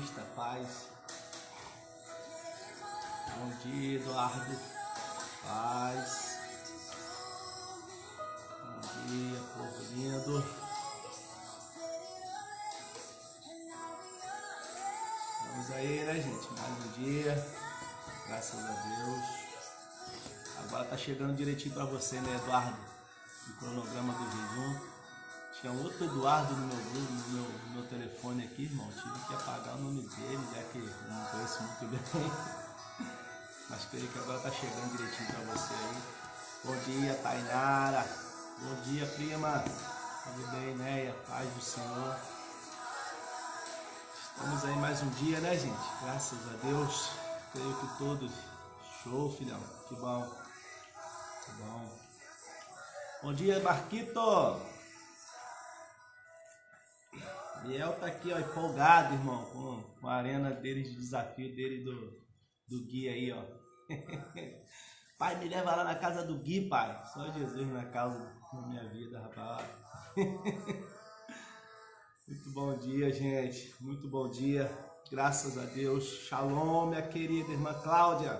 Batista, paz. Bom dia, Eduardo, paz. Bom dia, povo lindo. Vamos aí, né, gente? Mais um dia, graças a Deus. Agora tá chegando direitinho pra você, né, Eduardo? O cronograma do jejum. Tinha outro Eduardo no meu grupo, no meu telefone aqui, irmão. Tive que apagar o nome dele, já que eu não conheço muito bem. Mas creio que agora tá chegando direitinho pra você aí. Bom dia, Tainara. Bom dia, prima. Tudo bem, né? Paz do Senhor. Estamos aí mais um dia, né, gente? Graças a Deus. Creio que todos. Show, filhão. Que bom. Que bom. Bom dia, Marquito. Biel tá aqui, ó, empolgado, irmão, com a arena deles, de desafio dele do Gui aí, ó. Pai, me leva lá na casa do Gui, pai. Só Jesus na casa da minha vida, rapaz. Muito bom dia, gente. Muito bom dia. Graças a Deus. Shalom, minha querida irmã Cláudia.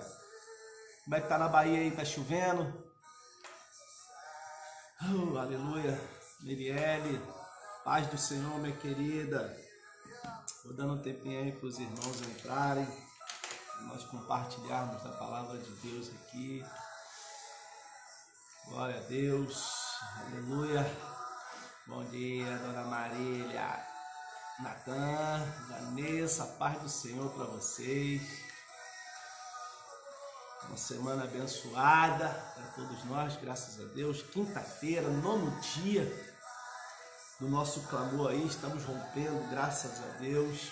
Como é que tá na Bahia aí? Tá chovendo? Aleluia. Mirielle. Paz do Senhor, minha querida. Vou dando um tempinho aí para os irmãos entrarem, nós compartilharmos da palavra de Deus aqui. Glória a Deus. Aleluia. Bom dia, Dona Marília, Natan, Vanessa. Paz do Senhor para vocês. Uma semana abençoada para todos nós, graças a Deus. Quinta-feira, 9º dia do nosso clamor aí, estamos rompendo, graças a Deus.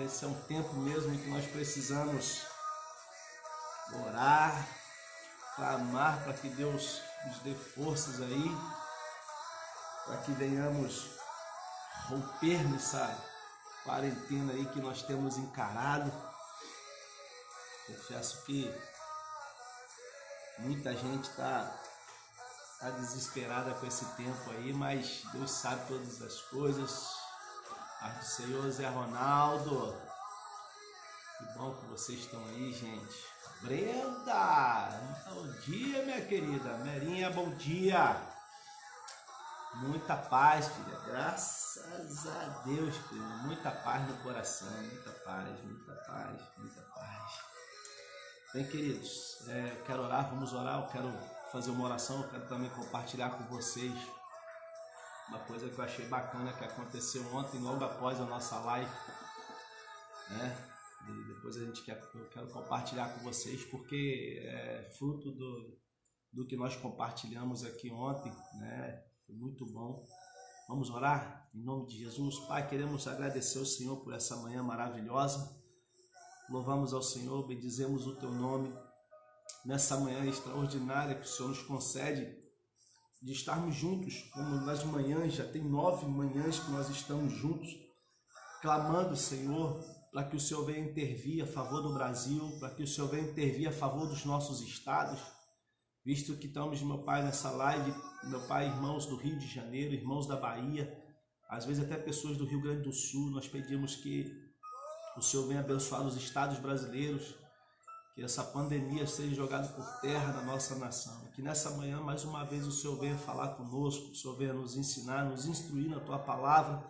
Esse é um tempo mesmo em que nós precisamos orar, clamar para que Deus nos dê forças aí, para que venhamos romper nessa quarentena aí que nós temos encarado. Confesso que muita gente está desesperada com esse tempo aí, mas Deus sabe todas as coisas. Paz do Senhor, Zé Ronaldo. Que bom que vocês estão aí, gente. Brenda, bom dia, minha querida. Merinha, bom dia. Muita paz, filha. Graças a Deus, filha. Muita paz no coração. Muita paz, muita paz, muita paz. Bem, queridos, quero orar, vamos orar. Eu quero fazer uma oração, eu quero também compartilhar com vocês uma coisa que eu achei bacana que aconteceu ontem, logo após a nossa live, né? E depois eu quero compartilhar com vocês, porque é fruto do que nós compartilhamos aqui ontem, né? Foi muito bom. Vamos orar? Em nome de Jesus. Pai, queremos agradecer ao Senhor por essa manhã maravilhosa. Louvamos ao Senhor, bendizemos o teu nome nessa manhã extraordinária que o Senhor nos concede de estarmos juntos, como nas manhãs, já tem 9 manhãs que nós estamos juntos, clamando, Senhor, para que o Senhor venha intervir a favor do Brasil, para que o Senhor venha intervir a favor dos nossos estados, visto que estamos, meu Pai, nessa live, meu Pai, irmãos do Rio de Janeiro, irmãos da Bahia, às vezes até pessoas do Rio Grande do Sul. Nós pedimos que o Senhor venha abençoar os estados brasileiros, que essa pandemia seja jogada por terra na nossa nação. Que nessa manhã, mais uma vez, o Senhor venha falar conosco, o Senhor venha nos ensinar, nos instruir na Tua palavra,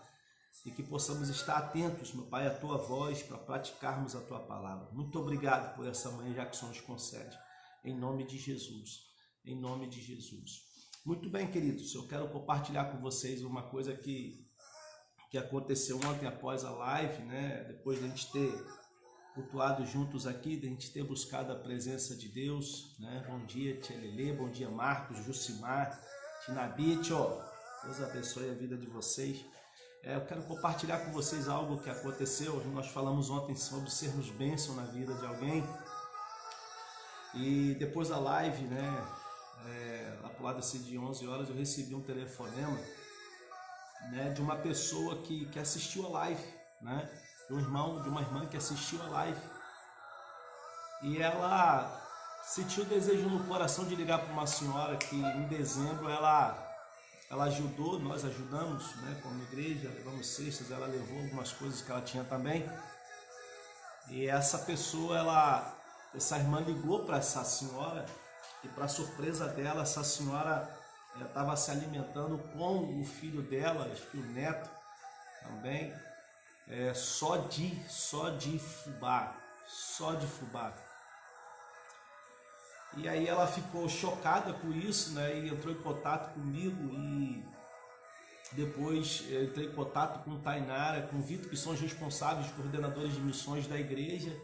e que possamos estar atentos, meu Pai, à Tua voz, para praticarmos a Tua palavra. Muito obrigado por essa manhã, já que o Senhor nos concede. Em nome de Jesus. Em nome de Jesus. Muito bem, queridos, eu quero compartilhar com vocês uma coisa que aconteceu ontem após a live, né? Depois de a gente ter cultuado juntos aqui, de a gente ter buscado a presença de Deus, né? Bom dia, Tia Lelê, bom dia, Marcos, Jucimar, Tinabite, ó. Deus abençoe a vida de vocês. Eu quero compartilhar com vocês algo que aconteceu. Nós falamos ontem sobre sermos bênção na vida de alguém. E depois da live, né? Lá pro lado assim de 11 horas, eu recebi um telefonema, né, de uma pessoa que assistiu a live, né? De uma irmã que assistiu a live, e ela sentiu o desejo no coração de ligar para uma senhora que em dezembro ela ela ajudou, nós ajudamos, né, como igreja, levamos cestas, ela levou algumas coisas que ela tinha também. E essa pessoa, essa irmã ligou para essa senhora e, para surpresa dela, essa senhora estava se alimentando com o filho dela, acho que o neto também, só de fubá, E aí ela ficou chocada com isso, né, e entrou em contato comigo, e depois entrei em contato com Tainara, com o Vitor, que são os responsáveis, coordenadores de missões da igreja,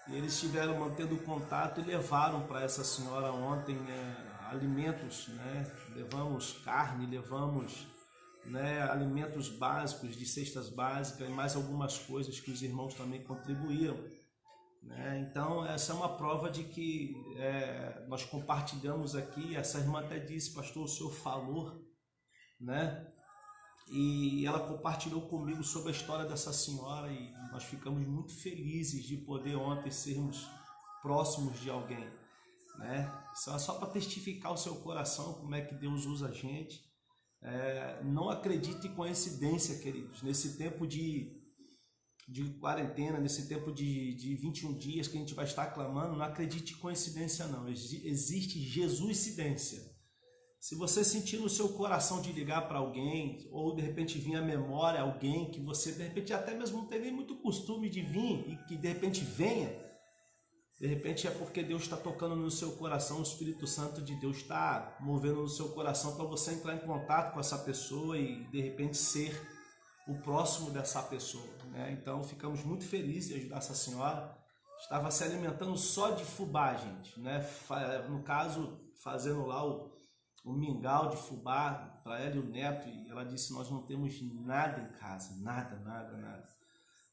e eles estiveram mantendo contato e levaram para essa senhora ontem alimentos, né? Levamos carne, levamos, né, alimentos básicos, de cestas básicas, e mais algumas coisas que os irmãos também contribuíram, né? Então essa é uma prova de que nós compartilhamos aqui. Essa irmã até disse: pastor, o senhor falou, né? E ela compartilhou comigo sobre a história dessa senhora, e nós ficamos muito felizes de poder ontem sermos próximos de alguém, né? Só para testificar o seu coração como é que Deus usa a gente. Não acredite em coincidência, queridos. Nesse tempo de quarentena, nesse tempo de 21 dias que a gente vai estar clamando, não acredite em coincidência não. Existe Jesuscidência. Se você sentir no seu coração de ligar para alguém, ou de repente vir à memória alguém que você de repente até mesmo não tem nem muito costume de vir, e que de repente venha, de repente é porque Deus está tocando no seu coração, o Espírito Santo de Deus está movendo no seu coração para você entrar em contato com essa pessoa e de repente ser o próximo dessa pessoa, né? Então ficamos muito felizes de ajudar essa senhora. Estava se alimentando só de fubá, gente, né? No caso, fazendo lá o mingau de fubá para ela e o neto, e ela disse: nós não temos nada em casa, nada,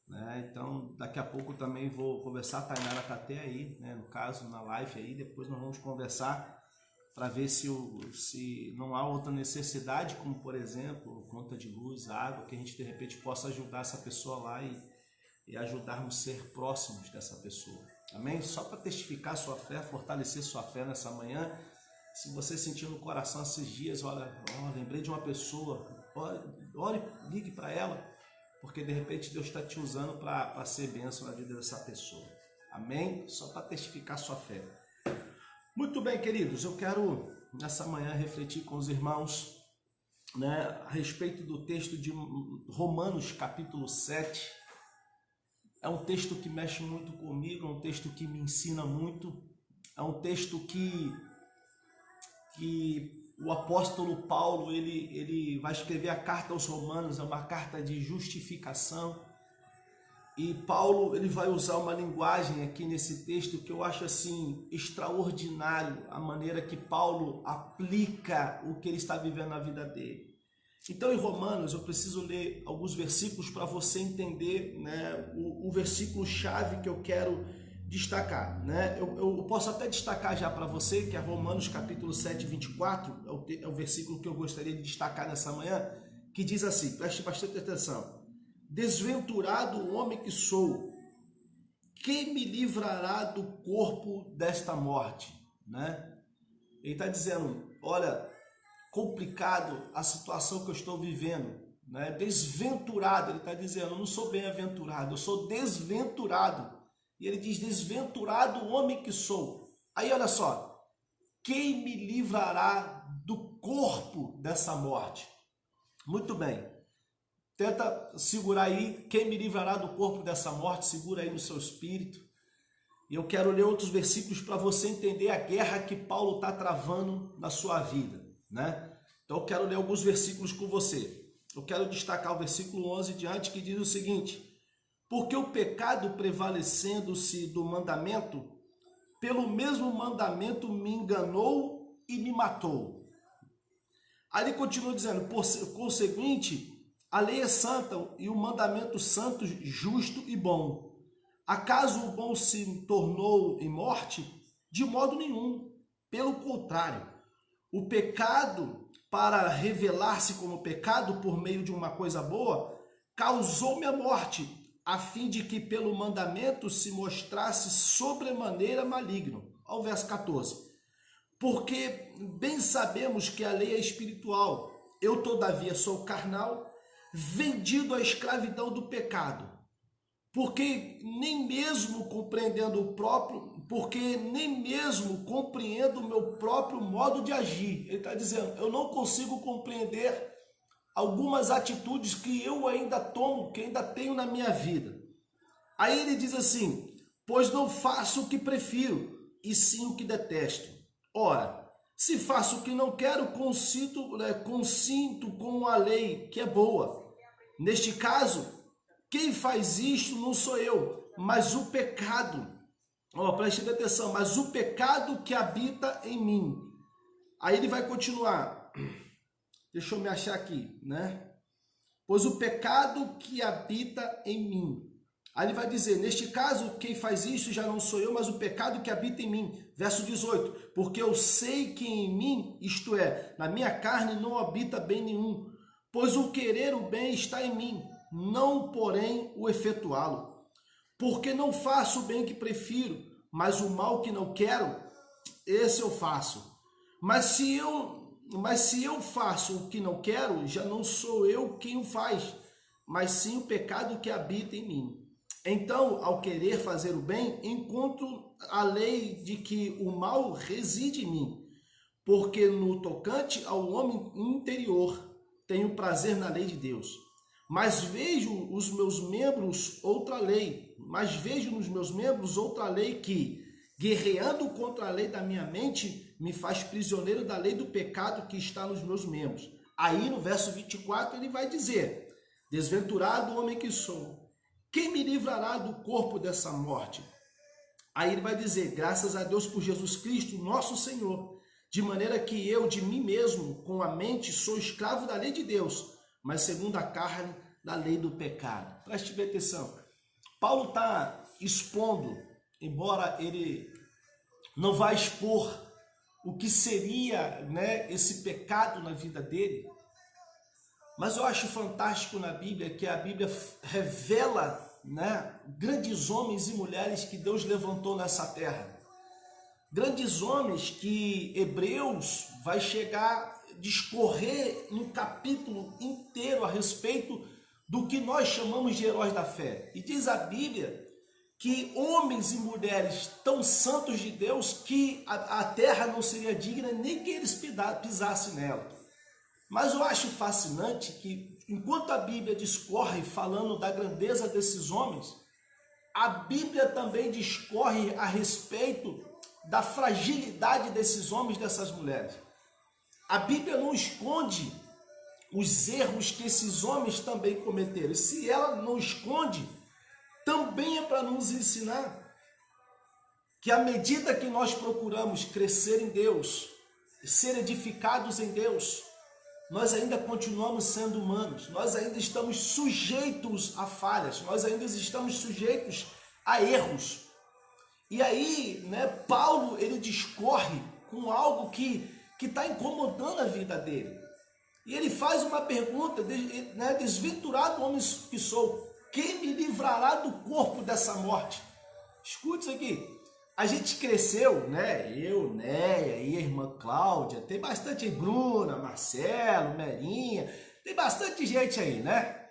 né? Então daqui a pouco também vou conversar, a Tainara está até aí, né, no caso, na live aí, depois nós vamos conversar para ver se não há outra necessidade, como por exemplo, conta de luz, água, que a gente de repente possa ajudar essa pessoa lá e ajudarmos a ser próximos dessa pessoa, amém? Só para testificar sua fé, fortalecer sua fé nessa manhã. Se você sentiu no coração esses dias, olha, lembrei de uma pessoa, ore, ligue para ela, porque de repente Deus está te usando para ser bênção na vida dessa pessoa, amém? Só para testificar sua fé. Muito bem, queridos, eu quero nessa manhã refletir com os irmãos, né, a respeito do texto de Romanos capítulo 7. É um texto que mexe muito comigo, é um texto que me ensina muito, é um texto que o apóstolo Paulo ele vai escrever a carta aos Romanos, é uma carta de justificação, e Paulo ele vai usar uma linguagem aqui nesse texto que eu acho assim extraordinário, a maneira que Paulo aplica o que ele está vivendo na vida dele. Então, em Romanos, eu preciso ler alguns versículos para você entender, né, o versículo-chave que eu quero destacar, né? Eu posso até destacar já para você, que é Romanos capítulo 7, 24, é o versículo que eu gostaria de destacar nessa manhã, que diz assim, preste bastante atenção: desventurado o homem que sou, quem me livrará do corpo desta morte, né? Ele está dizendo, olha, complicado a situação que eu estou vivendo, né? Desventurado, ele está dizendo, eu não sou bem-aventurado, eu sou desventurado. E ele diz, desventurado o homem que sou. Aí olha só, quem me livrará do corpo dessa morte? Muito bem, tenta segurar aí, quem me livrará do corpo dessa morte, segura aí no seu espírito. E eu quero ler outros versículos para você entender a guerra que Paulo está travando na sua vida, né? Então eu quero ler alguns versículos com você. Eu quero destacar o versículo 11 diante, que diz o seguinte: porque o pecado, prevalecendo-se do mandamento, pelo mesmo mandamento me enganou e me matou. Aí ele continua dizendo, por conseguinte, a lei é santa e o mandamento santo, justo e bom. Acaso o bom se tornou em morte? De modo nenhum. Pelo contrário, o pecado, para revelar-se como pecado por meio de uma coisa boa, causou-me a morte, a fim de que pelo mandamento se mostrasse sobremaneira maligno. Ao verso 14. Porque bem sabemos que a lei é espiritual, Eu, todavia, sou carnal, vendido à escravidão do pecado, porque nem mesmo compreendo o meu próprio modo de agir. Ele está dizendo, eu não consigo compreender algumas atitudes que eu ainda tomo, que ainda tenho na minha vida. Aí ele diz assim, pois não faço o que prefiro, e sim o que detesto. Ora, se faço o que não quero, consinto com a lei que é boa. Neste caso, quem faz isto não sou eu, mas o pecado. Preste atenção, mas o pecado que habita em mim. Aí ele vai continuar. Deixa eu me achar aqui, né? Pois o pecado que habita em mim. Aí ele vai dizer, neste caso, quem faz isso já não sou eu, mas o pecado que habita em mim. Verso 18, porque eu sei que em mim, isto é, na minha carne não habita bem nenhum, pois o querer o bem está em mim, não porém o efetuá-lo. Porque não faço o bem que prefiro, mas o mal que não quero, esse eu faço. Mas se eu faço o que não quero, já não sou eu quem o faz, mas sim o pecado que habita em mim. Então, ao querer fazer o bem, encontro a lei de que o mal reside em mim, porque no tocante ao homem interior, tenho prazer na lei de Deus. Mas vejo nos meus membros outra lei que, guerreando contra a lei da minha mente, me faz prisioneiro da lei do pecado que está nos meus membros. Aí no verso 24 ele vai dizer, desventurado homem que sou, quem me livrará do corpo dessa morte? Aí ele vai dizer, graças a Deus por Jesus Cristo, nosso Senhor, de maneira que eu, de mim mesmo, com a mente, sou escravo da lei de Deus, mas segundo a carne, da lei do pecado. Preste bem atenção. Paulo está expondo, embora ele não vá expor o que seria, né, esse pecado na vida dele, mas eu acho fantástico na Bíblia que a Bíblia revela, né, grandes homens e mulheres que Deus levantou nessa terra. Grandes homens que Hebreus vai chegar a discorrer um capítulo inteiro a respeito do que nós chamamos de heróis da fé. E diz a Bíblia que homens e mulheres tão santos de Deus que a terra não seria digna nem que eles pisassem nela. Mas eu acho fascinante que, enquanto a Bíblia discorre falando da grandeza desses homens, a Bíblia também discorre a respeito da fragilidade desses homens e dessas mulheres. A Bíblia não esconde os erros que esses homens também cometeram. E se ela não esconde, também é para nos ensinar que à medida que nós procuramos crescer em Deus, ser edificados em Deus, nós ainda continuamos sendo humanos, nós ainda estamos sujeitos a falhas, nós ainda estamos sujeitos a erros. E aí, né, Paulo, ele discorre com algo que está incomodando a vida dele. E ele faz uma pergunta, né, desventurado homem que sou, quem me livrará do corpo dessa morte? Escute isso aqui. A gente cresceu, né? Eu, Néia e a irmã Cláudia, tem bastante aí, Bruna, Marcelo, Merinha, tem bastante gente aí, né?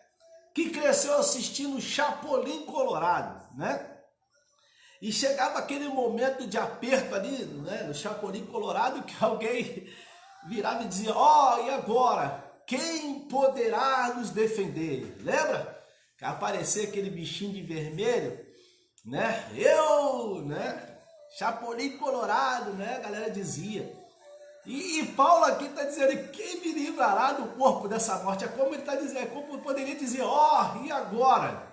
Que cresceu assistindo Chapolin Colorado, né? E chegava aquele momento de aperto ali, né, no Chapolin Colorado, que alguém virava e dizia, e agora? Quem poderá nos defender? Lembra? Que aparecia aquele bichinho de vermelho, né? né? Chapolin Colorado, né? A galera dizia. E Paulo aqui está dizendo, quem me livrará do corpo dessa morte? É como ele está dizendo, é como eu poderia dizer, e agora?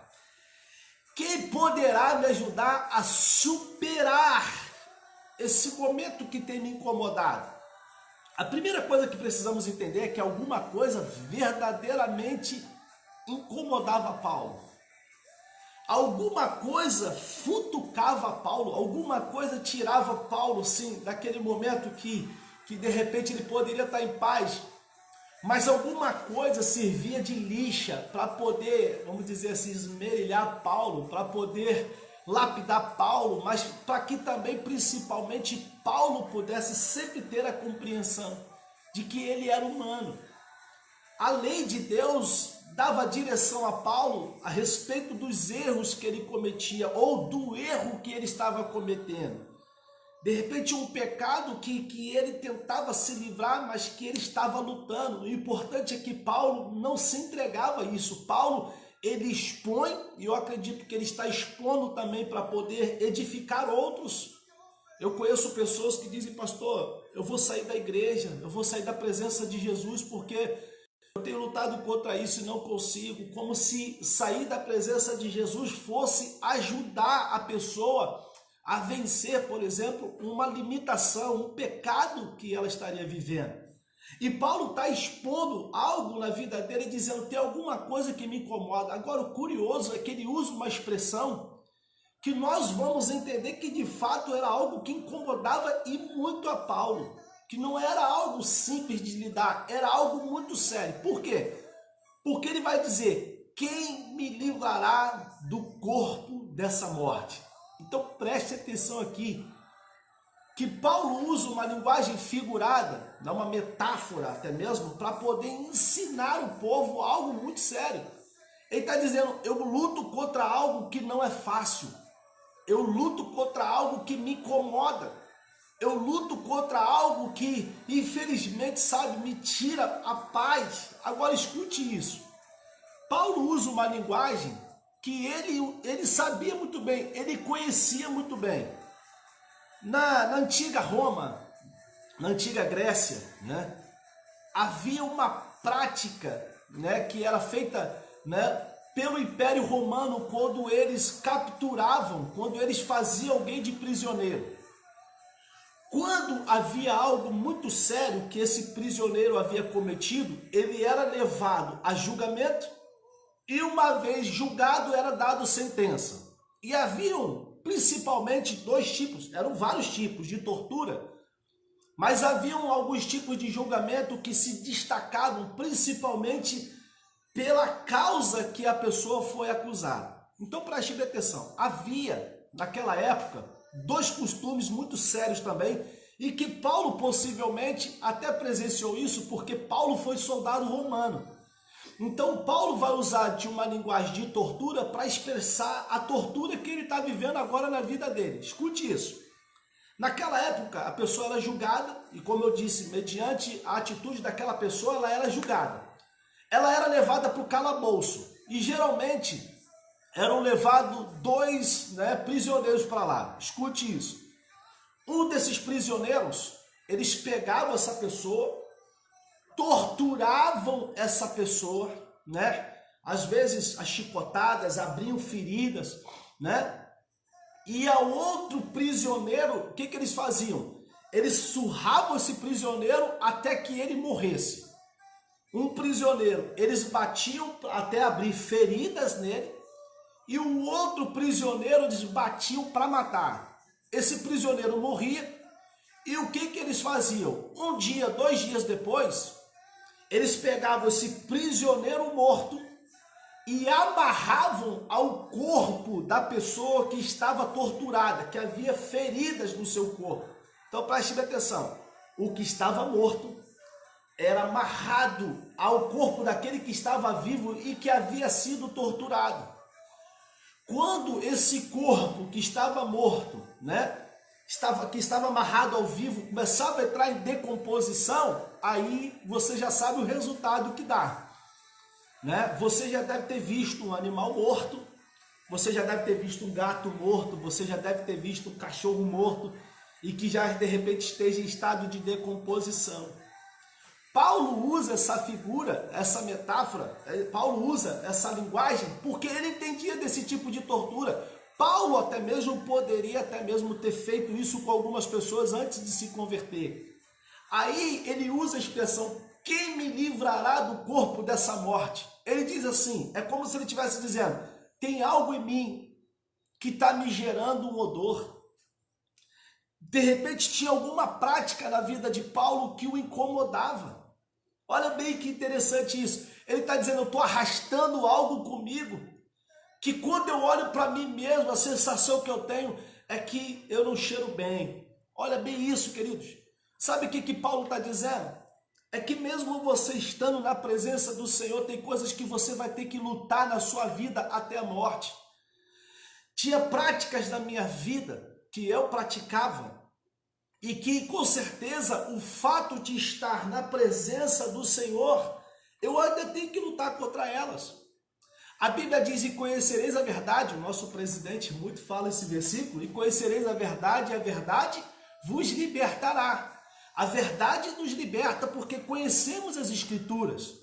Quem poderá me ajudar a superar esse momento que tem me incomodado? A primeira coisa que precisamos entender é que alguma coisa verdadeiramente incomodava Paulo. Alguma coisa futucava Paulo, alguma coisa tirava Paulo, sim, daquele momento que de repente ele poderia estar em paz, mas alguma coisa servia de lixa para poder, vamos dizer assim, esmerilhar Paulo, para poder lapidar Paulo, mas para que também, principalmente, Paulo pudesse sempre ter a compreensão de que ele era humano. A lei de Deus dava direção a Paulo a respeito dos erros que ele cometia ou do erro que ele estava cometendo. De repente um pecado que ele tentava se livrar, mas que ele estava lutando. O importante é que Paulo não se entregava a isso. Paulo, ele expõe, e eu acredito que ele está expondo também para poder edificar outros. Eu conheço pessoas que dizem, pastor, eu vou sair da igreja, eu vou sair da presença de Jesus porque eu tenho lutado contra isso e não consigo. Como se sair da presença de Jesus fosse ajudar a pessoa a vencer, por exemplo, uma limitação, um pecado que ela estaria vivendo. E Paulo está expondo algo na vida dele, dizendo, tem alguma coisa que me incomoda. Agora, o curioso é que ele usa uma expressão que nós vamos entender que de fato era algo que incomodava e muito a Paulo, que não era algo simples de lidar, era algo muito sério. Por quê? Porque ele vai dizer, quem me livrará do corpo dessa morte? Então preste atenção aqui, que Paulo usa uma linguagem figurada, uma metáfora até mesmo, para poder ensinar o povo algo muito sério. Ele está dizendo, eu luto contra algo que não é fácil, eu luto contra algo que me incomoda, eu luto contra algo que infelizmente, sabe, me tira a paz. Agora escute isso, Paulo usa uma linguagem que ele sabia muito bem, ele conhecia muito bem. Na antiga Roma, na antiga Grécia, né, havia uma prática, né, que era feita, né, pelo Império Romano quando eles capturavam, quando eles faziam alguém de prisioneiro. Quando havia algo muito sério que esse prisioneiro havia cometido, ele era levado a julgamento e uma vez julgado era dado sentença. E haviam principalmente dois tipos, eram vários tipos de tortura, mas haviam alguns tipos de julgamento que se destacavam principalmente pela causa que a pessoa foi acusada. Então preste atenção, havia naquela época dois costumes muito sérios também, e que Paulo possivelmente até presenciou isso porque Paulo foi soldado romano. Então Paulo vai usar de uma linguagem de tortura para expressar a tortura que ele está vivendo agora na vida dele. Escute isso. Naquela época a pessoa era julgada e, como eu disse, mediante a atitude daquela pessoa ela era julgada. Ela era levada para o calabouço e geralmente eram levados dois, né, prisioneiros para lá. Escute isso. Um desses prisioneiros, eles pegavam essa pessoa, torturavam essa pessoa, né? Às vezes as chicotadas abriam feridas, né? E ao outro prisioneiro, o que eles faziam? Eles surravam esse prisioneiro até que ele morresse. Um prisioneiro, eles batiam até abrir feridas nele, e o outro prisioneiro eles batiam para matar. Esse prisioneiro morria, e o que eles faziam? Um dia, 2 dias depois, eles pegavam esse prisioneiro morto e amarravam ao corpo da pessoa que estava torturada, que havia feridas no seu corpo. Então preste atenção, o que estava morto era amarrado ao corpo daquele que estava vivo e que havia sido torturado. Quando esse corpo que estava morto, né, que estava amarrado ao vivo, começava a entrar em decomposição, aí você já sabe o resultado que dá, né? Você já deve ter visto um animal morto, você já deve ter visto um gato morto, você já deve ter visto um cachorro morto e que já de repente esteja em estado de decomposição. Paulo usa essa figura, essa metáfora, Paulo usa essa linguagem porque ele entendia desse tipo de tortura. Paulo até mesmo poderia ter feito isso com algumas pessoas antes de se converter. Aí ele usa a expressão, quem me livrará do corpo dessa morte? Ele diz assim, é como se ele estivesse dizendo, tem algo em mim que está me gerando um odor. De repente tinha alguma prática na vida de Paulo que o incomodava. Olha bem que interessante isso. Ele está dizendo, eu estou arrastando algo comigo, que quando eu olho para mim mesmo, a sensação que eu tenho é que eu não cheiro bem. Olha bem isso, queridos. Sabe o que Paulo está dizendo? é que mesmo você estando na presença do Senhor, tem coisas que você vai ter que lutar na sua vida até a morte. Tinha práticas da minha vida que eu praticava e que com certeza o fato de estar na presença do Senhor, eu ainda tenho que lutar contra elas. A Bíblia diz, e conhecereis a verdade, o nosso presidente muito fala esse versículo, e conhecereis a verdade vos libertará. A verdade nos liberta porque conhecemos as Escrituras.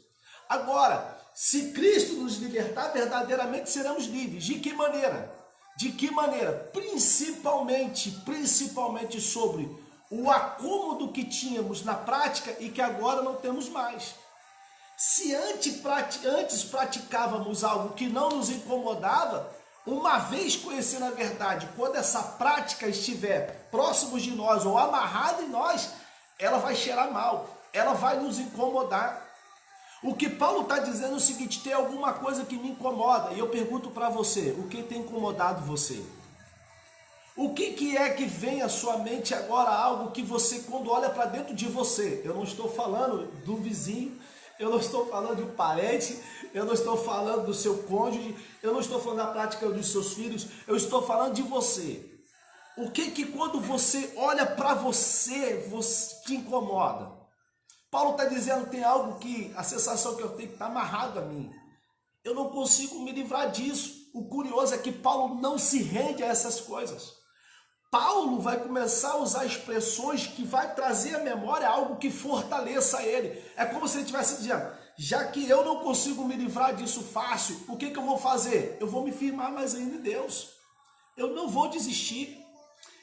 Agora, se Cristo nos libertar, verdadeiramente seremos livres. De que maneira? De que maneira? Principalmente sobre o acúmulo que tínhamos na prática e que agora não temos mais. Se antes praticávamos algo que não nos incomodava, uma vez conhecendo a verdade, quando essa prática estiver próximo de nós ou amarrada em nós, ela vai cheirar mal, ela vai nos incomodar. O que Paulo está dizendo é o seguinte: tem alguma coisa que me incomoda, e eu pergunto para você, o que tem incomodado você? O que é que vem à sua mente agora, algo que você, quando olha para dentro de você, eu não estou falando do vizinho, eu não estou falando de um parente, eu não estou falando do seu cônjuge, eu não estou falando da prática dos seus filhos, eu estou falando de você. O que quando você olha para você te incomoda? Paulo está dizendo, tem algo que, a sensação que eu tenho que está amarrado a mim. Eu não consigo me livrar disso. O curioso é que Paulo não se rende a essas coisas. Paulo vai começar a usar expressões que vai trazer à memória algo que fortaleça ele. É como se ele estivesse dizendo, já que eu não consigo me livrar disso fácil, o que eu vou fazer? Eu vou me firmar mais ainda em Deus. Eu não vou desistir.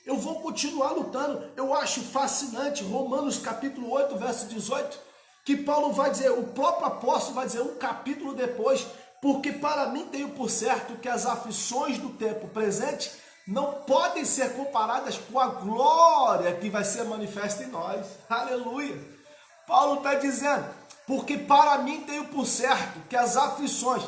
Eu vou continuar lutando. Eu acho fascinante, Romanos capítulo 8, verso 18, que Paulo vai dizer, o próprio apóstolo vai dizer um capítulo depois, porque para mim tenho por certo que as aflições do tempo presente não podem ser comparadas com a glória que vai ser manifesta em nós. Aleluia! Paulo está dizendo, porque para mim tenho por certo que as aflições,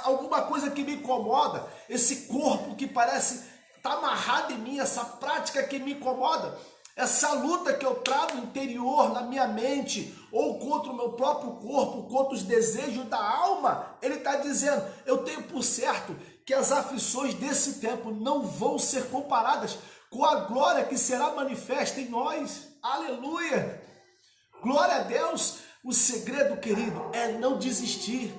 alguma coisa que me incomoda, esse corpo que parece está amarrado em mim, essa prática que me incomoda, essa luta que eu travo interior na minha mente, ou contra o meu próprio corpo, contra os desejos da alma, ele está dizendo, eu tenho por certo que as aflições desse tempo não vão ser comparadas com a glória que será manifesta em nós. Aleluia! Glória a Deus! O segredo, querido, é não desistir.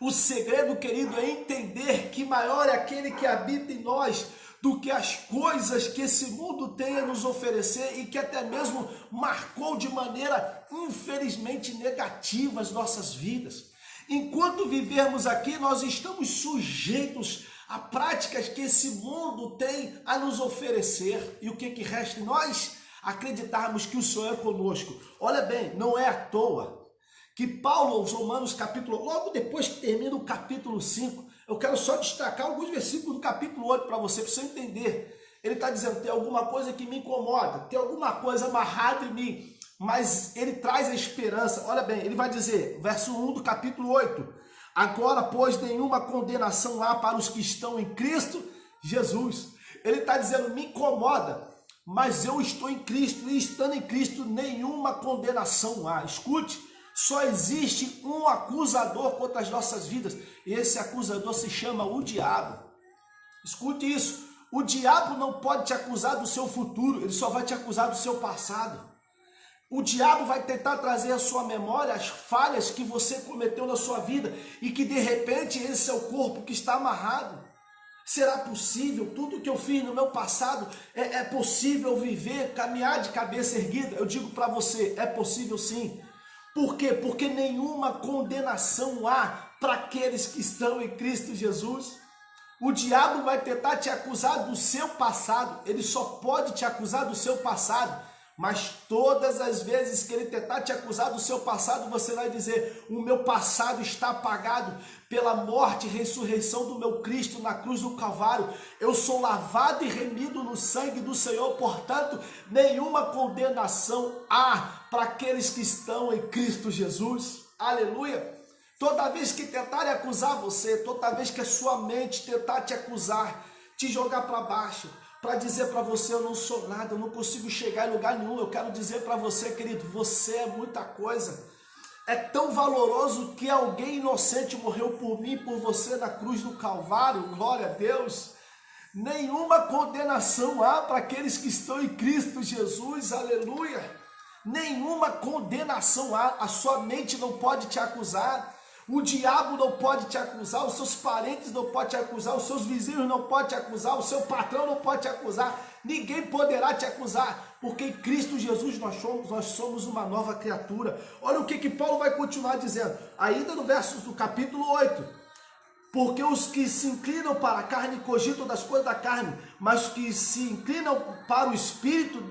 O segredo, querido, é entender que maior é aquele que habita em nós do que as coisas que esse mundo tem a nos oferecer e que até mesmo marcou de maneira, infelizmente, negativa as nossas vidas. Enquanto vivermos aqui, nós estamos sujeitos a práticas que esse mundo tem a nos oferecer. E o que resta em nós? Acreditarmos que o Senhor é conosco. Olha bem, não é à toa que Paulo, aos Romanos capítulo, logo depois que termina o capítulo 5, eu quero só destacar alguns versículos do capítulo 8 para você entender. Ele está dizendo, tem alguma coisa que me incomoda, tem alguma coisa amarrada em mim, mas ele traz a esperança. Olha bem, ele vai dizer, verso 1 do capítulo 8, agora, pois, nenhuma condenação há para os que estão em Cristo Jesus. Ele está dizendo, me incomoda, mas eu estou em Cristo, e estando em Cristo, nenhuma condenação há. Escute, só existe um acusador contra as nossas vidas, e esse acusador se chama o diabo. Escute isso, o diabo não pode te acusar do seu futuro, ele só vai te acusar do seu passado. O diabo vai tentar trazer à sua memória as falhas que você cometeu na sua vida, e que de repente esse é o corpo que está amarrado. Será possível? Tudo que eu fiz no meu passado, é possível viver, caminhar de cabeça erguida? Eu digo para você, é possível sim. Por quê? Porque nenhuma condenação há para aqueles que estão em Cristo Jesus. O diabo vai tentar te acusar do seu passado, ele só pode te acusar do seu passado, mas todas as vezes que ele tentar te acusar do seu passado, você vai dizer, o meu passado está apagado pela morte e ressurreição do meu Cristo na cruz do Calvário, eu sou lavado e remido no sangue do Senhor, portanto, nenhuma condenação há para aqueles que estão em Cristo Jesus. Aleluia! Toda vez que tentarem acusar você, toda vez que a sua mente tentar te acusar, te jogar para baixo, para dizer para você: eu não sou nada, eu não consigo chegar em lugar nenhum. Eu quero dizer para você, querido, você é muita coisa. É tão valoroso que alguém inocente morreu por mim e por você na cruz do Calvário. Glória a Deus. Nenhuma condenação há para aqueles que estão em Cristo Jesus. Aleluia. Nenhuma condenação há. A sua mente não pode te acusar. O diabo não pode te acusar, os seus parentes não podem te acusar, os seus vizinhos não podem te acusar, o seu patrão não pode te acusar, ninguém poderá te acusar, porque em Cristo Jesus nós somos uma nova criatura. Olha o que Paulo vai continuar dizendo, ainda no verso do capítulo 8, porque os que se inclinam para a carne cogitam das coisas da carne, mas os que se inclinam para o Espírito,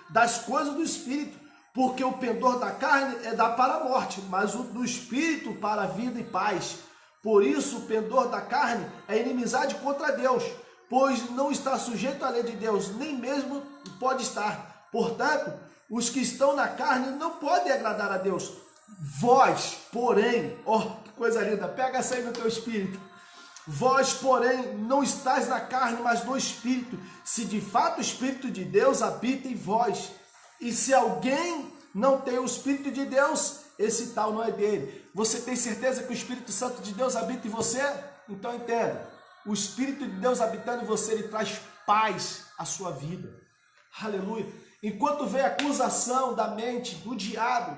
das coisas do Espírito. Porque o pendor da carne é dar para a morte, mas o do Espírito para a vida e paz. Por isso o pendor da carne é inimizade contra Deus, pois não está sujeito à lei de Deus, nem mesmo pode estar. Portanto, os que estão na carne não podem agradar a Deus. Vós, porém, ó, que coisa linda, pega essa aí no teu espírito. Vós, porém, não estáis na carne, mas no Espírito, se de fato o Espírito de Deus habita em vós. E se alguém não tem o Espírito de Deus, esse tal não é dele. Você tem certeza que o Espírito Santo de Deus habita em você? Então entenda, o Espírito de Deus habitando em você, ele traz paz à sua vida. Aleluia. Enquanto vem a acusação da mente, do diabo,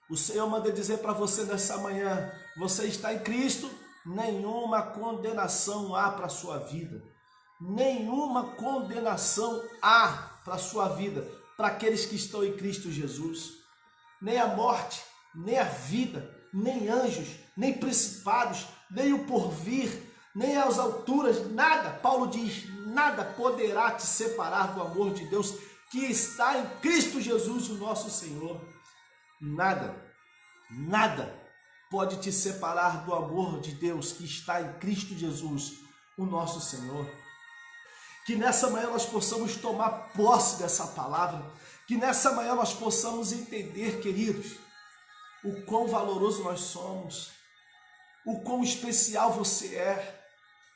o Senhor manda dizer para você nessa manhã, você está em Cristo, nenhuma condenação há para a sua vida. Nenhuma condenação há para a sua vida. Para aqueles que estão em Cristo Jesus, nem a morte, nem a vida, nem anjos, nem principados, nem o porvir, nem as alturas, nada, Paulo diz, nada poderá te separar do amor de Deus que está em Cristo Jesus, o nosso Senhor. Nada, nada pode te separar do amor de Deus que está em Cristo Jesus, o nosso Senhor. Que nessa manhã nós possamos tomar posse dessa palavra, que nessa manhã nós possamos entender, queridos, o quão valoroso nós somos, o quão especial você é.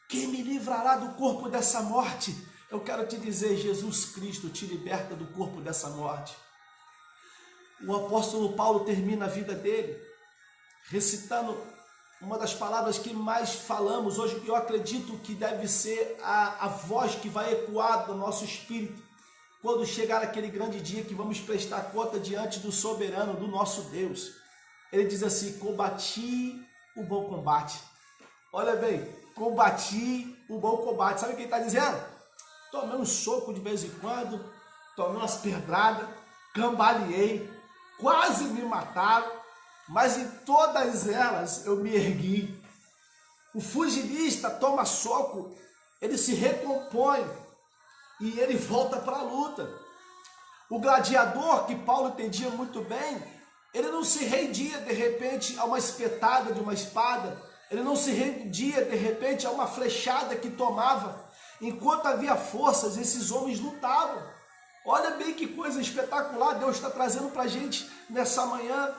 Quem me livrará do corpo dessa morte? Eu quero te dizer, Jesus Cristo te liberta do corpo dessa morte. O apóstolo Paulo termina a vida dele recitando uma das palavras que mais falamos hoje, eu acredito que deve ser a voz que vai ecoar do nosso espírito, quando chegar aquele grande dia que vamos prestar conta diante do soberano, do nosso Deus. Ele diz assim, combati o bom combate. Olha bem, combati o bom combate. Sabe o que ele está dizendo? Tomei um soco de vez em quando, tomei umas pedradas, cambaleei, quase me mataram, mas em todas elas eu me ergui. O fugilista toma soco, ele se recompõe e ele volta para a luta. O gladiador, que Paulo entendia muito bem, ele não se rendia de repente a uma espetada de uma espada, ele não se rendia de repente a uma flechada que tomava. Enquanto havia forças, esses homens lutavam. Olha bem que coisa espetacular Deus está trazendo para a gente nessa manhã.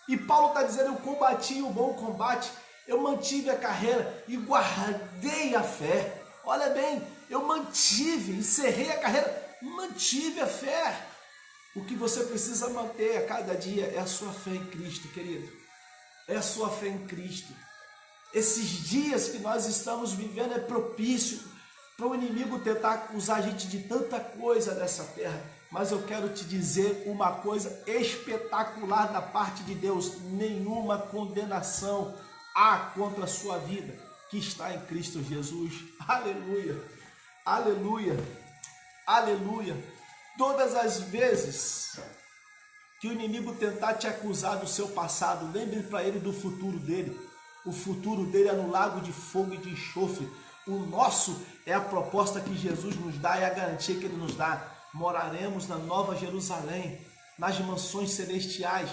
E Paulo está dizendo, eu combati o bom combate, eu mantive a carreira e guardei a fé. Olha bem, eu mantive, encerrei a carreira, mantive a fé. O que você precisa manter a cada dia é a sua fé em Cristo, querido. É a sua fé em Cristo. Esses dias que nós estamos vivendo é propício para o inimigo tentar acusar a gente de tanta coisa dessa terra. Mas eu quero te dizer uma coisa espetacular da parte de Deus. Nenhuma condenação há contra a sua vida que está em Cristo Jesus. Aleluia, aleluia, aleluia. Todas as vezes que o inimigo tentar te acusar do seu passado, lembre para ele do futuro dele. O futuro dele é no lago de fogo e de enxofre. O nosso é a proposta que Jesus nos dá, é a garantia que ele nos dá. Moraremos na Nova Jerusalém, nas mansões celestiais,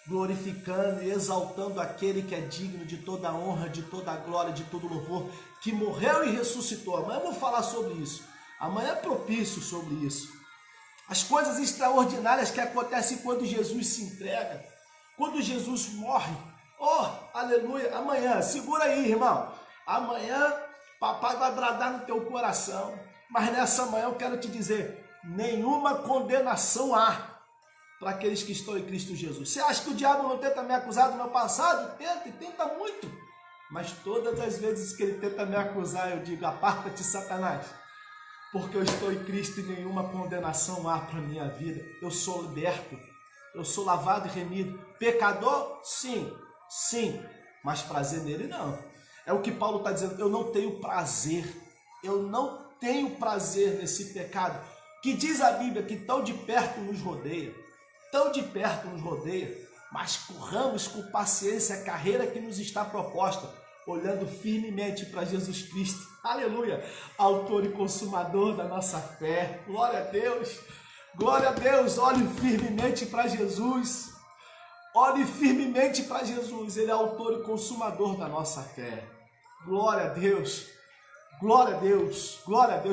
glorificando e exaltando aquele que é digno de toda a honra, de toda a glória, de todo louvor, que morreu e ressuscitou. Amanhã eu vou falar sobre isso. Amanhã é propício sobre isso. As coisas extraordinárias que acontecem quando Jesus se entrega, quando Jesus morre. Oh, aleluia! Amanhã, segura aí, irmão. Amanhã, papai vai bradar no teu coração. Mas nessa manhã eu quero te dizer, nenhuma condenação há para aqueles que estão em Cristo Jesus. Você acha que o diabo não tenta me acusar do meu passado? Tenta, e tenta muito. Mas todas as vezes que ele tenta me acusar, eu digo, aparta-te, Satanás. Porque eu estou em Cristo e nenhuma condenação há para a minha vida. Eu sou liberto, eu sou lavado e remido. Pecador? Sim, sim, mas prazer nele não. É o que Paulo está dizendo, eu não tenho prazer nesse pecado, que diz a Bíblia que tão de perto nos rodeia, mas corramos com paciência a carreira que nos está proposta, olhando firmemente para Jesus Cristo, aleluia, autor e consumador da nossa fé. Glória a Deus, olhe firmemente para Jesus, ele é autor e consumador da nossa fé. Glória a Deus,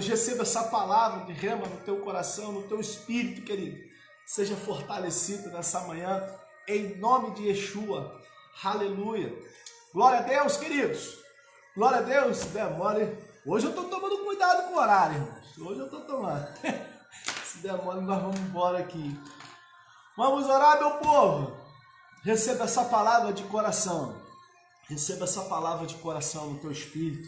receba essa palavra de rema no teu coração, no teu espírito, querido, seja fortalecido nessa manhã, em nome de Yeshua, aleluia. Glória a Deus, queridos. Glória a Deus. Demore. Hoje eu estou tomando cuidado com o horário, irmãos. Hoje eu estou tomando. Se demora, nós vamos embora aqui. Vamos orar, meu povo. Receba essa palavra de coração. Receba essa palavra de coração no teu espírito.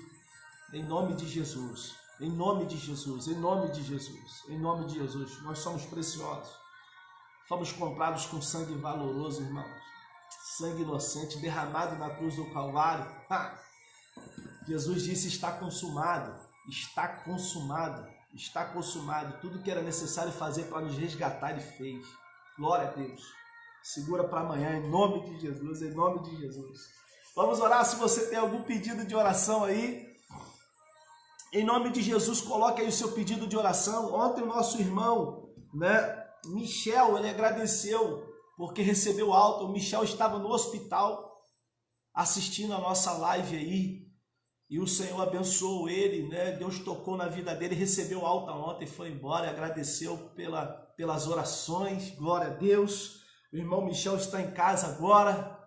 Em nome de Jesus. Em nome de Jesus. Em nome de Jesus. Em nome de Jesus. Nós somos preciosos. Fomos comprados com sangue valoroso, irmãos. Sangue inocente derramado na cruz do Calvário. Jesus disse, está consumado, tudo que era necessário fazer para nos resgatar ele fez. Glória a Deus. Segura para amanhã, em nome de Jesus, Vamos orar. Se você tem algum pedido de oração aí, em nome de Jesus, coloque aí o seu pedido de oração. Ontem o nosso irmão, Michel, ele agradeceu porque recebeu alta. O Michel estava no hospital assistindo a nossa live aí e o Senhor abençoou ele, Deus tocou na vida dele, recebeu alta ontem, foi embora e agradeceu pelas orações. Glória a Deus. O irmão Michel está em casa agora,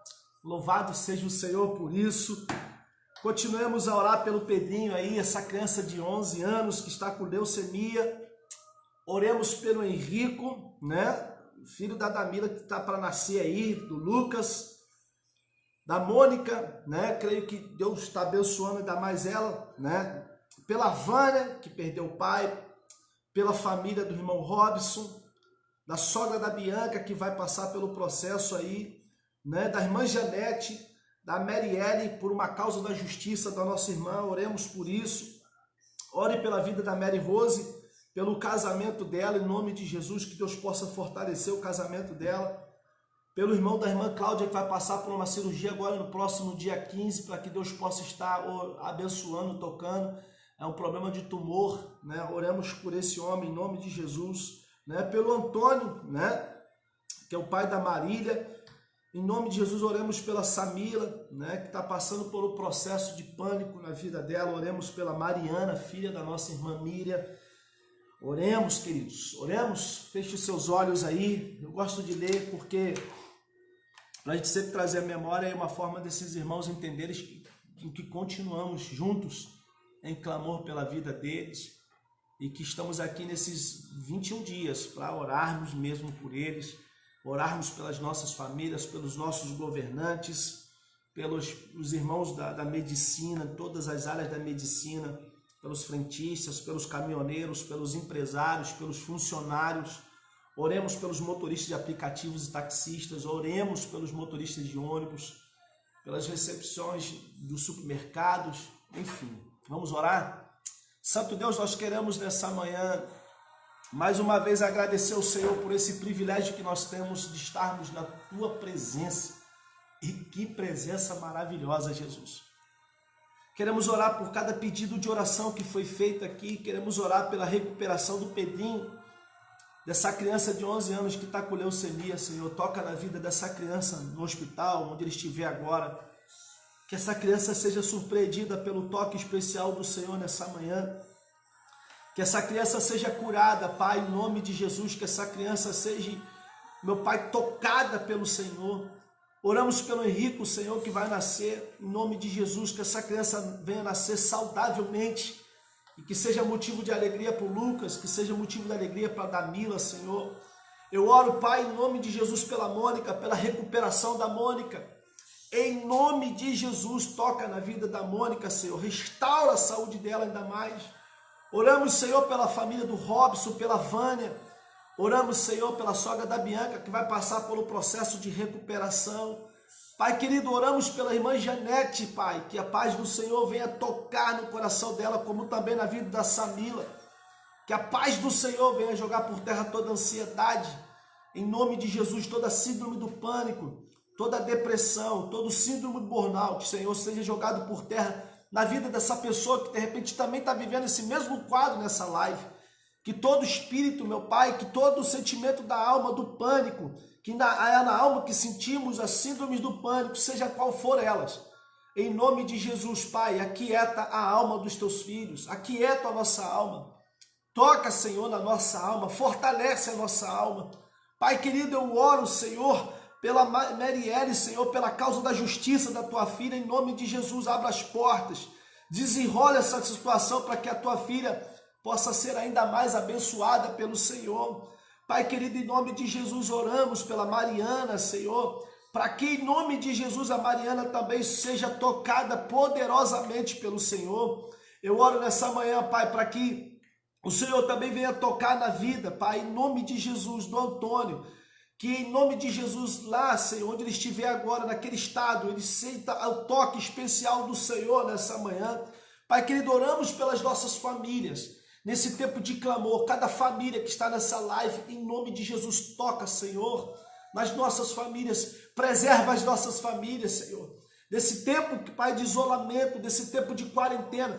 louvado seja o Senhor por isso. Continuemos a orar pelo Pedrinho aí, essa criança de 11 anos que está com leucemia. Oremos pelo Henrico, filho da Damila que está para nascer aí, do Lucas, da Mônica, creio que Deus está abençoando ainda mais ela, pela Vânia, que perdeu o pai, pela família do irmão Robson, da sogra da Bianca, que vai passar pelo processo aí, da irmã Janete, da Marielle, por uma causa da justiça da nossa irmã, oremos por isso. Ore pela vida da Mary Rose, pelo casamento dela, em nome de Jesus, que Deus possa fortalecer o casamento dela. Pelo irmão da irmã Cláudia, que vai passar por uma cirurgia agora no próximo dia 15, para que Deus possa estar abençoando, tocando. É um problema de tumor, Oremos por esse homem, em nome de Jesus. Pelo Antônio, que é o pai da Marília. Em nome de Jesus, oremos pela Samila, que está passando por um processo de pânico na vida dela. Oremos pela Mariana, filha da nossa irmã Miriam. Oremos, queridos, oremos, feche os seus olhos aí. Eu gosto de ler porque, para a gente sempre trazer a memória, é uma forma desses irmãos entenderem que continuamos juntos em clamor pela vida deles e que estamos aqui nesses 21 dias para orarmos mesmo por eles, orarmos pelas nossas famílias, pelos nossos governantes, pelos irmãos da medicina, todas as áreas da medicina, pelos frentistas, pelos caminhoneiros, pelos empresários, pelos funcionários. Oremos pelos motoristas de aplicativos e taxistas, oremos pelos motoristas de ônibus, pelas recepções dos supermercados, enfim. Vamos orar? Santo Deus, nós queremos nessa manhã, mais uma vez, agradecer ao Senhor por esse privilégio que nós temos de estarmos na Tua presença. E que presença maravilhosa, Jesus. Queremos orar por cada pedido de oração que foi feito aqui. Queremos orar pela recuperação do Pedrinho, dessa criança de 11 anos que está com leucemia, Senhor. Toca na vida dessa criança no hospital, onde ele estiver agora. Que essa criança seja surpreendida pelo toque especial do Senhor nessa manhã. Que essa criança seja curada, Pai, em nome de Jesus. Que essa criança seja, meu Pai, tocada pelo Senhor. Oramos pelo Henrico, Senhor, que vai nascer, em nome de Jesus, que essa criança venha nascer saudavelmente, e que seja motivo de alegria para o Lucas, que seja motivo de alegria para a Damila, Senhor. Eu oro, Pai, em nome de Jesus pela Mônica, pela recuperação da Mônica. Em nome de Jesus, toca na vida da Mônica, Senhor. Restaura a saúde dela ainda mais. Oramos, Senhor, pela família do Robson, pela Vânia. Oramos, Senhor, pela sogra da Bianca, que vai passar pelo processo de recuperação. Pai querido, oramos pela irmã Janete, Pai, que a paz do Senhor venha tocar no coração dela, como também na vida da Samila. Que a paz do Senhor venha jogar por terra toda ansiedade. Em nome de Jesus, toda síndrome do pânico, toda depressão, todo síndrome do burnout, Senhor, seja jogado por terra na vida dessa pessoa que de repente também está vivendo esse mesmo quadro nessa live. Que todo espírito, meu Pai, que todo sentimento da alma do pânico, que é na alma que sentimos as síndromes do pânico, seja qual for elas. Em nome de Jesus, Pai, aquieta a alma dos teus filhos, aquieta a nossa alma. Toca, Senhor, na nossa alma, fortalece a nossa alma. Pai querido, eu oro, Senhor, pela Marielle, Senhor, pela causa da justiça da tua filha, em nome de Jesus, abra as portas, desenrola essa situação para que a tua filha possa ser ainda mais abençoada pelo Senhor. Pai querido, em nome de Jesus, oramos pela Mariana, Senhor, para que em nome de Jesus a Mariana também seja tocada poderosamente pelo Senhor. Eu oro nessa manhã, Pai, para que o Senhor também venha tocar na vida, Pai, em nome de Jesus, do Antônio, que em nome de Jesus lá, Senhor, onde ele estiver agora, naquele estado, ele sinta o toque especial do Senhor nessa manhã. Pai querido, oramos pelas nossas famílias, nesse tempo de clamor, cada família que está nessa live, em nome de Jesus, toca, Senhor, nas nossas famílias, preserva as nossas famílias, Senhor, desse tempo, Pai, de isolamento, desse tempo de quarentena,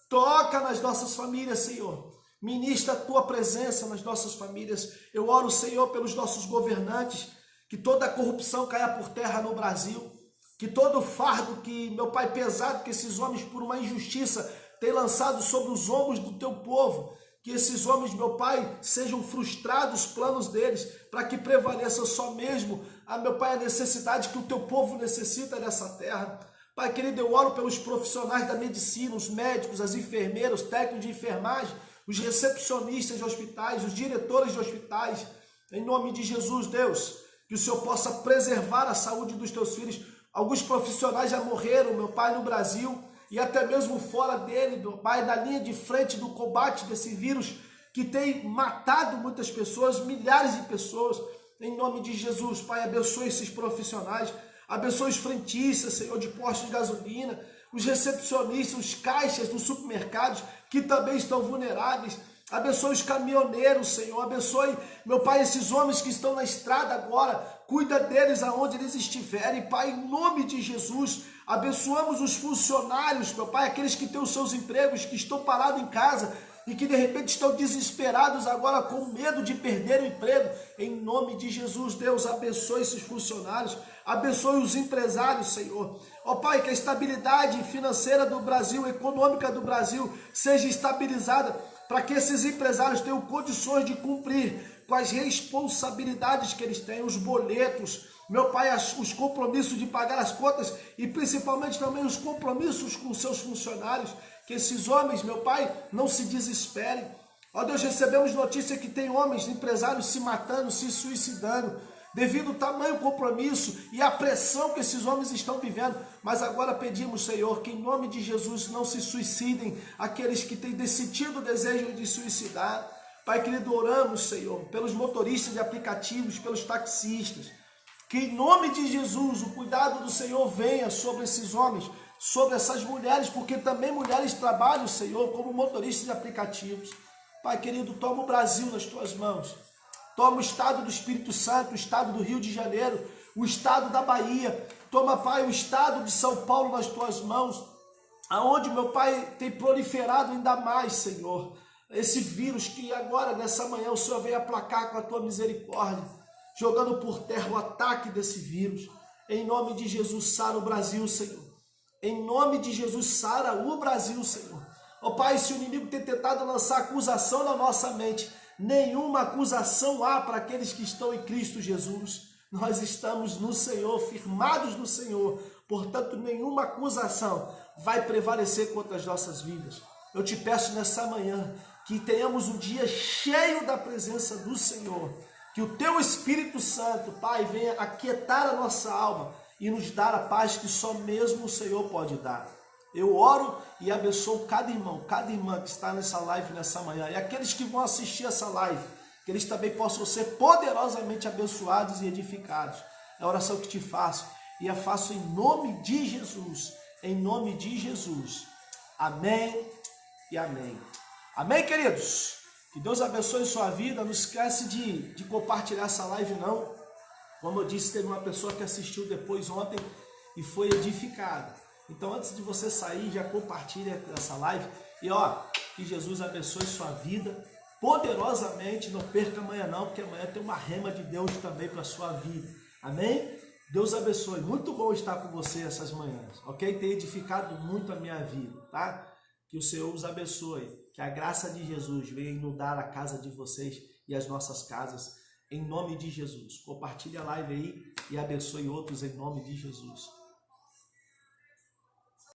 toca nas nossas famílias, Senhor, ministra a tua presença nas nossas famílias. Eu oro, Senhor, pelos nossos governantes, que toda a corrupção caia por terra no Brasil, que todo o fardo que, meu Pai, pesado, que esses homens, por uma injustiça, tem lançado sobre os ombros do teu povo, que esses homens, meu Pai, sejam frustrados os planos deles, para que prevaleça só mesmo, meu Pai, a necessidade que o teu povo necessita nessa terra. Pai querido, eu oro pelos profissionais da medicina, os médicos, as enfermeiras, os técnicos de enfermagem, os recepcionistas de hospitais, os diretores de hospitais, em nome de Jesus, Deus, que o Senhor possa preservar a saúde dos teus filhos. Alguns profissionais já morreram, meu Pai, no Brasil, e até mesmo fora dele, meu Pai, na linha de frente do combate desse vírus que tem matado muitas pessoas, milhares de pessoas. Em nome de Jesus, Pai, abençoe esses profissionais, abençoe os frentistas, Senhor, de postos de gasolina, os recepcionistas, os caixas dos supermercados, que também estão vulneráveis. Abençoe os caminhoneiros, Senhor, abençoe, meu Pai, esses homens que estão na estrada agora, cuida deles aonde eles estiverem, Pai, em nome de Jesus. Abençoamos os funcionários, meu Pai, aqueles que têm os seus empregos, que estão parados em casa e que de repente estão desesperados agora com medo de perder o emprego. Em nome de Jesus, Deus, abençoe esses funcionários, abençoe os empresários, Senhor. Ó Pai, que a estabilidade financeira do Brasil, econômica do Brasil, seja estabilizada, para que esses empresários tenham condições de cumprir com as responsabilidades que eles têm, os boletos, meu Pai, os compromissos de pagar as contas e principalmente também os compromissos com seus funcionários, que esses homens, meu Pai, não se desesperem. Ó Deus, recebemos notícia que tem homens, empresários se matando, se suicidando, devido ao tamanho compromisso e à pressão que esses homens estão vivendo. Mas agora pedimos, Senhor, que em nome de Jesus não se suicidem aqueles que têm sentido o desejo de suicidar. Pai querido, oramos, Senhor, pelos motoristas de aplicativos, pelos taxistas, que em nome de Jesus o cuidado do Senhor venha sobre esses homens, sobre essas mulheres, porque também mulheres trabalham, Senhor, como motoristas de aplicativos. Pai querido, toma o Brasil nas tuas mãos. Toma o estado do Espírito Santo, o estado do Rio de Janeiro, o estado da Bahia. Toma, Pai, o estado de São Paulo nas tuas mãos, aonde, meu Pai, tem proliferado ainda mais, Senhor, esse vírus que agora, nessa manhã, o Senhor vem aplacar com a tua misericórdia, jogando por terra o ataque desse vírus. Em nome de Jesus, sara o Brasil, Senhor. Em nome de Jesus, sara o Brasil, Senhor. Ó Pai, se o inimigo tem tentado lançar acusação na nossa mente, nenhuma acusação há para aqueles que estão em Cristo Jesus. Nós estamos no Senhor, firmados no Senhor. Portanto, nenhuma acusação vai prevalecer contra as nossas vidas. eu te peço nessa manhã que tenhamos um dia cheio da presença do Senhor, que o teu Espírito Santo, Pai, venha aquietar a nossa alma e nos dar a paz que só mesmo o Senhor pode dar. Eu oro e abençoo cada irmão, cada irmã que está nessa live nessa manhã, e aqueles que vão assistir essa live, que eles também possam ser poderosamente abençoados e edificados. É a oração que te faço, e a faço em nome de Jesus, em nome de Jesus. Amém e amém. Amém, queridos? Que Deus abençoe sua vida. Não esquece de compartilhar essa live, não. Como eu disse, teve uma pessoa que assistiu depois ontem e foi edificada. Então, antes de você sair, já compartilha essa live. E ó, que Jesus abençoe sua vida poderosamente. Não perca amanhã não, porque amanhã tem uma rema de Deus também para a sua vida. Amém? Deus abençoe. Muito bom estar com você essas manhãs, ok? Tem edificado muito a minha vida, tá? Que o Senhor os abençoe. Que a graça de Jesus venha inundar a casa de vocês e as nossas casas, em nome de Jesus. Compartilhe a live aí e abençoe outros em nome de Jesus.